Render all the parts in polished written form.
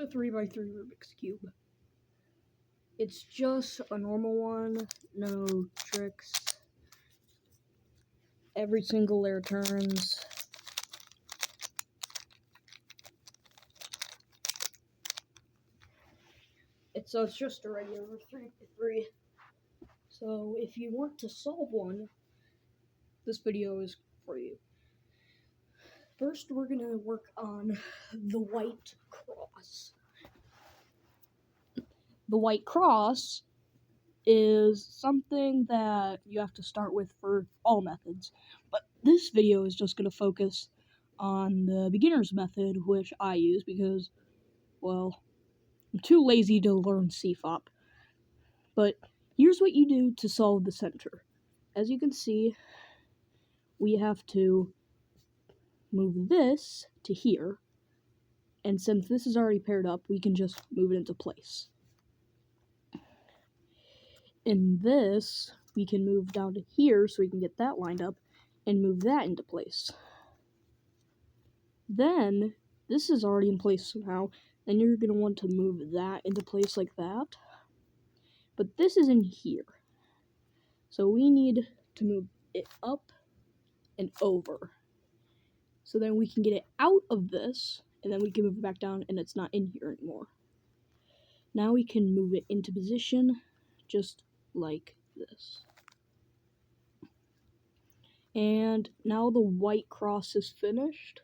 the 3x3 Rubik's Cube. It's just a normal one, no tricks. Every single layer turns. It's just a regular 3x3. So if you want to solve one, this video is for you. First, we're gonna work on the white cross. The white cross is something that you have to start with for all methods, but this video is just gonna focus on the beginner's method, which I use because, well, I'm too lazy to learn CFOP. But here's what you do to solve the center. As you can see, we have to move this to here, and since this is already paired up, we can just move it into place. And this, we can move down to here so we can get that lined up and move that into place. Then, this is already in place somehow, and you're going to want to move that into place like that. But this is in here. So we need to move it up and over. So then we can get it out of this, and then we can move it back down, and it's not in here anymore. Now we can move it into position, just like this. And now the white cross is finished.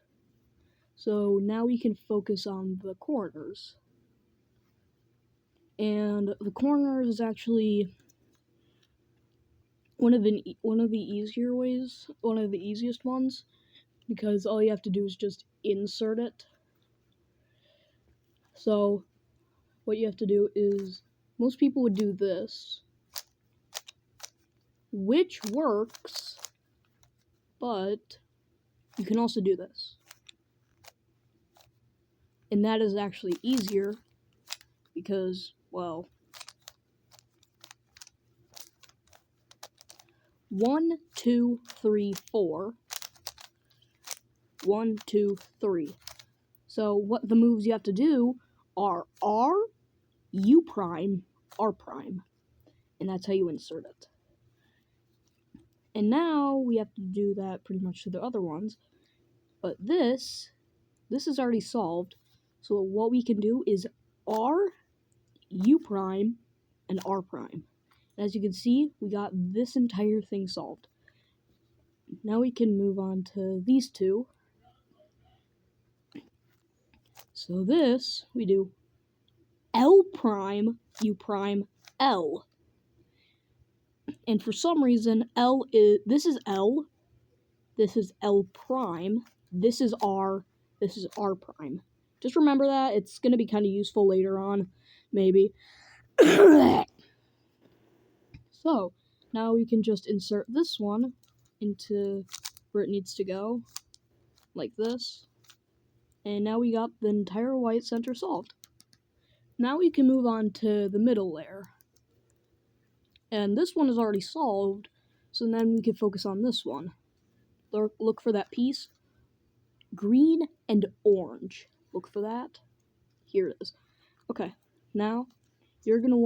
So now we can focus on the corners. And the corners is actually one of the easiest ones, because all you have to do is just insert it. So what you have to do is, most people would do this, which works, but you can also do this. And that is actually easier because, well, 1, 2, 3, 4. 1, 2, 3. So what the moves you have to do are R, U prime, R prime. And that's how you insert it. And now we have to do that pretty much to the other ones. But this is already solved. So what we can do is R, U prime, and R prime. And as you can see, we got this entire thing solved. Now we can move on to these two. So this, we do L prime, U prime, L. And for some reason, this is L, this is L prime, this is R, this is R prime. Just remember that. It's going to be kind of useful later on, maybe. So, now we can just insert this one into where it needs to go, like this. And now we got the entire white center solved. Now we can move on to the middle layer. And this one is already solved, so then we can focus on this one. Look for that piece. Green and orange. Look for that. Here it is. Okay, now you're going to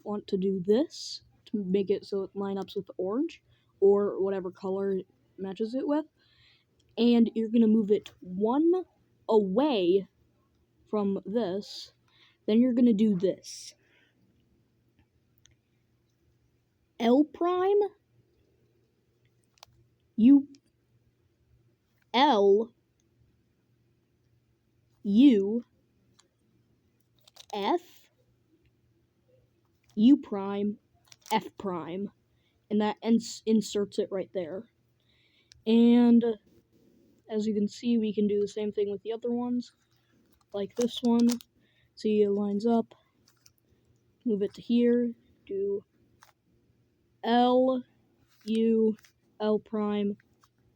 want to do this to make it so it line up with the orange, or whatever color it matches it with. And you're going to move it one away from this. Then you're going to do this. L prime, U, L, U, F, U prime, F prime, and that inserts it right there. And as you can see, we can do the same thing with the other ones, like this one. See, it lines up, move it to here, do L, U, L prime,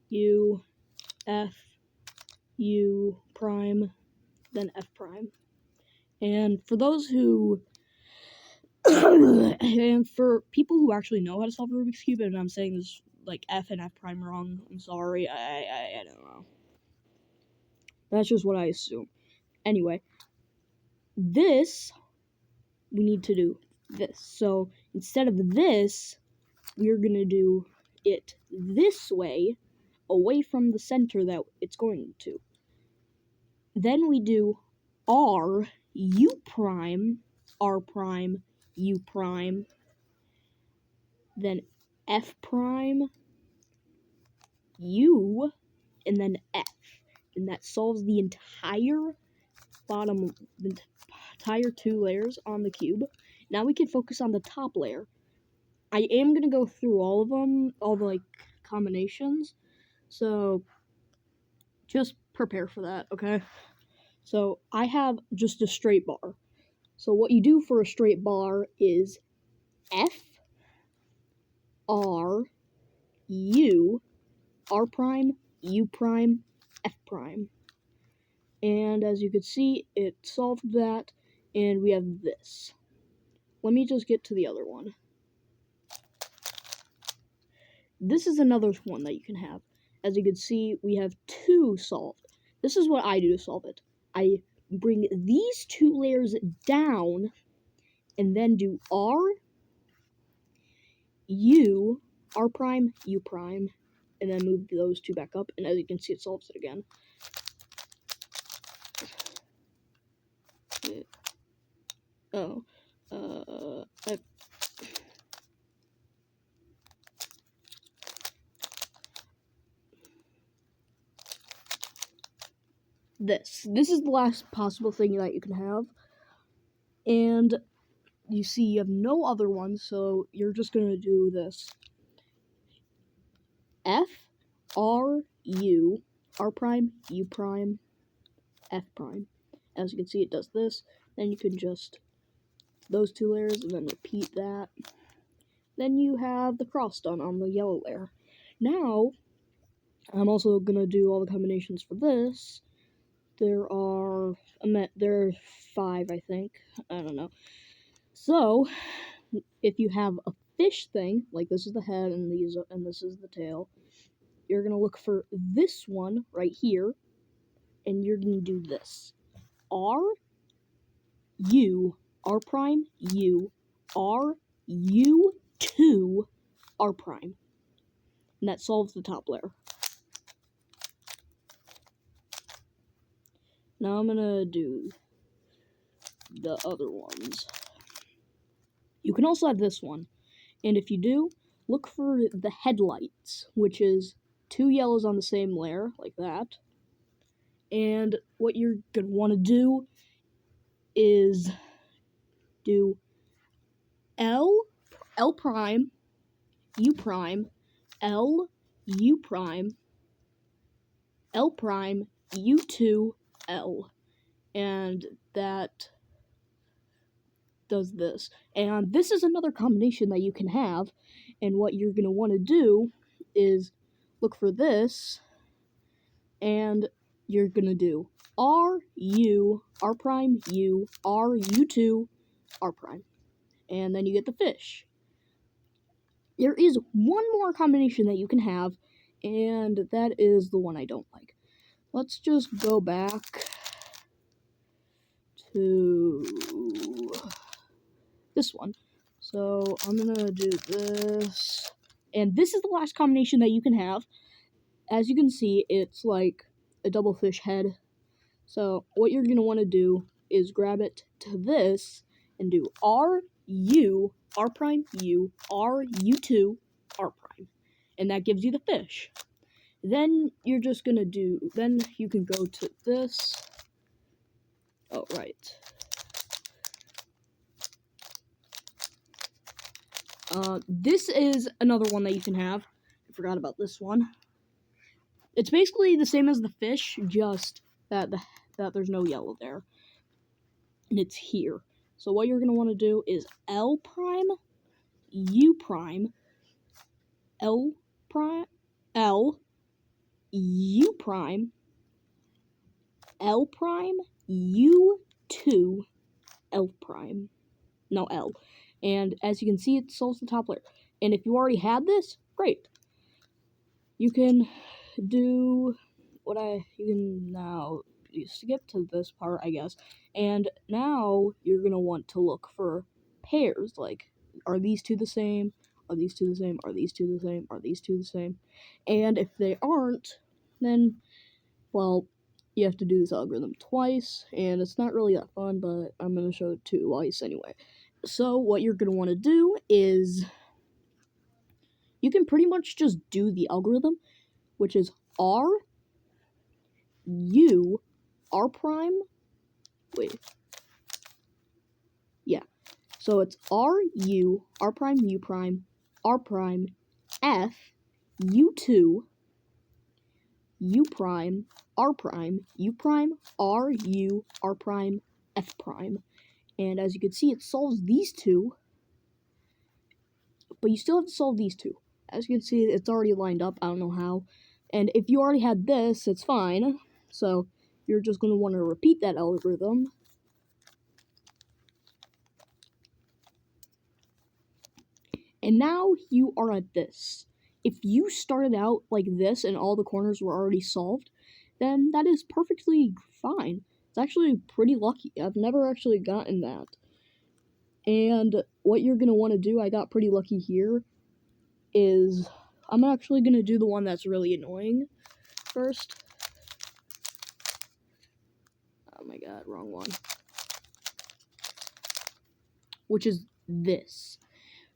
U, F, U prime, then F prime. And for those who and for people who actually know how to solve a Rubik's Cube, and I'm saying this like F and F prime wrong, I'm sorry, I don't know. That's just what I assume. Anyway, this, we need to do this. So instead of this, we're going to do it this way, away from the center that it's going to. Then we do R, U prime, R prime, U prime, then F prime, U, and then F. And that solves the entire bottom, the entire 2 layers on the cube. Now we can focus on the top layer. I am going to go through all of them, all the combinations. So just prepare for that, okay? So I have just a straight bar. So what you do for a straight bar is F, R, U, R prime, U prime, F prime. And as you can see, it solved that, and we have this. Let me just get to the other one. This is another one that you can have. As you can see, we have 2 solved. This is what I do to solve it. I bring these 2 layers down, and then do R, U, R prime, U prime, and then move those 2 back up, and as you can see, it solves it again. This is the last possible thing that you can have, and you see you have no other ones, so you're just gonna do this. F, R, U, R prime, U prime, F prime. As you can see, it does this. Then you can just those 2 layers and then repeat that. Then you have the cross done on the yellow layer. Now, I'm also gonna do all the combinations for this. There are 5, I think. I don't know. So, if you have a fish thing, like this is the head and this is the tail, you're gonna look for this one right here, and you're gonna do this. R, U, R prime, U, R, U, 2, R prime. And that solves the top layer. Now I'm gonna do the other ones. You can also have this one. And if you do, look for the headlights, which is 2 yellows on the same layer, like that. And what you're gonna want to do is do L prime, U prime, L, U prime, L prime, U2, L. And that does this. And this is another combination that you can have. And what you're going to want to do is look for this, and you're going to do R, U, R prime, U, R, U2, R prime. And then you get the fish. There is one more combination that you can have, and that is the one I don't like. Let's just go back to this one. So I'm gonna do this, and this is the last combination that you can have. As you can see, it's like a double fish head. So what you're gonna want to do is grab it to this and do R, U, R prime, U, R, U2, R prime, and that gives you the fish. Then you're just gonna do, then you can go to this. Oh, right. This is another one that you can have. I forgot about this one. It's basically the same as the fish, just that there's no yellow there. And it's here. So what you're going to want to do is L prime, U prime, L prime, L, U prime, L prime, U2, L prime. No, L. And as you can see, it solves the top layer. And if you already had this, great. You can do you can now you skip to this part, I guess. And now you're going to want to look for pairs. Like, are these two the same? Are these two the same? Are these two the same? Are these two the same? And if they aren't, then, well, you have to do this algorithm twice, and it's not really that fun, but I'm going to show it twice anyway. So what you're going to want to do is, you can pretty much just do the algorithm, which is R prime, so it's R prime, U prime, R prime, F, U2, U prime, R prime, U prime, R, U, R prime, F prime. And as you can see, it solves these two, but you still have to solve these two. As you can see, it's already lined up, I don't know how. And if you already had this, it's fine. So you're just going to want to repeat that algorithm. And now you are at this. If you started out like this and all the corners were already solved, then that is perfectly fine. It's actually pretty lucky. I've never actually gotten that. And what you're going to want to do, I got pretty lucky here, is I'm actually going to do the one that's really annoying first. Oh my god, wrong one. Which is this.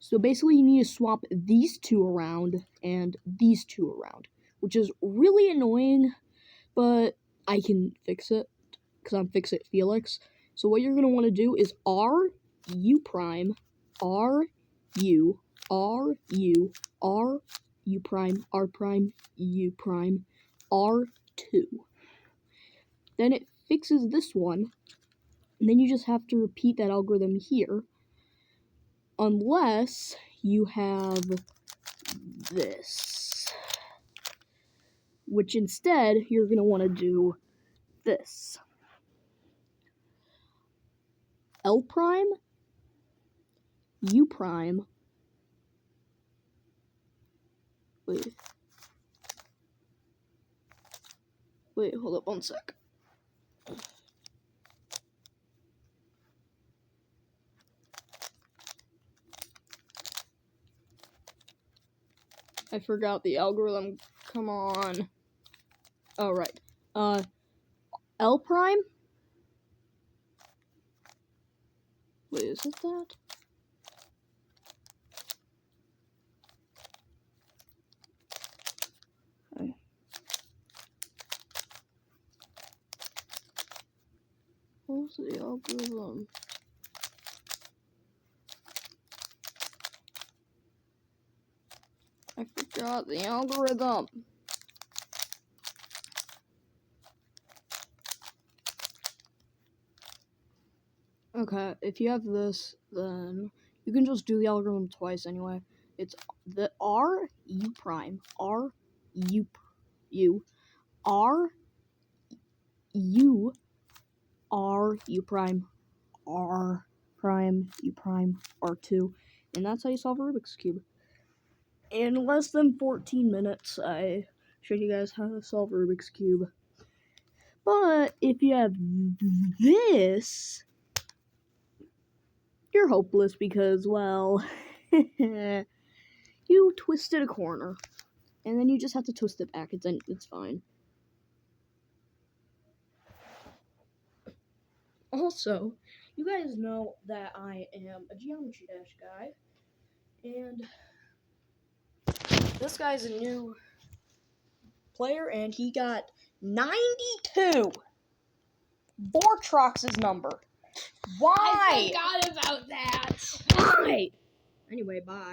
So basically you need to swap these two around and these two around, which is really annoying, but I can fix it because I'm Fix-It Felix. So what you're going to want to do is R, U prime, R, U, R, U, R, U prime, R prime, U prime, R2. Then it fixes this one, and then you just have to repeat that algorithm here, unless you have this, which instead you're going to want to do this. L prime, U prime, wait, hold up one sec. I forgot the algorithm. Come on. Oh, right. L prime? Wait, is it that? Okay. What's the algorithm? I forgot the algorithm. Okay, if you have this, then you can just do the algorithm twice anyway. It's the R, U prime, R, U, U, R, U, R, U prime, R prime, U prime, R2. And that's how you solve a Rubik's Cube. In less than 14 minutes, I showed you guys how to solve Rubik's Cube. But if you have this, you're hopeless because, well, you twisted a corner. And then you just have to twist it back. It's fine. Also, you guys know that I am a Geometry Dash guy. And this guy's a new player, and he got 92. Vortrox's number. Why? I forgot about that. Why? Anyway, bye.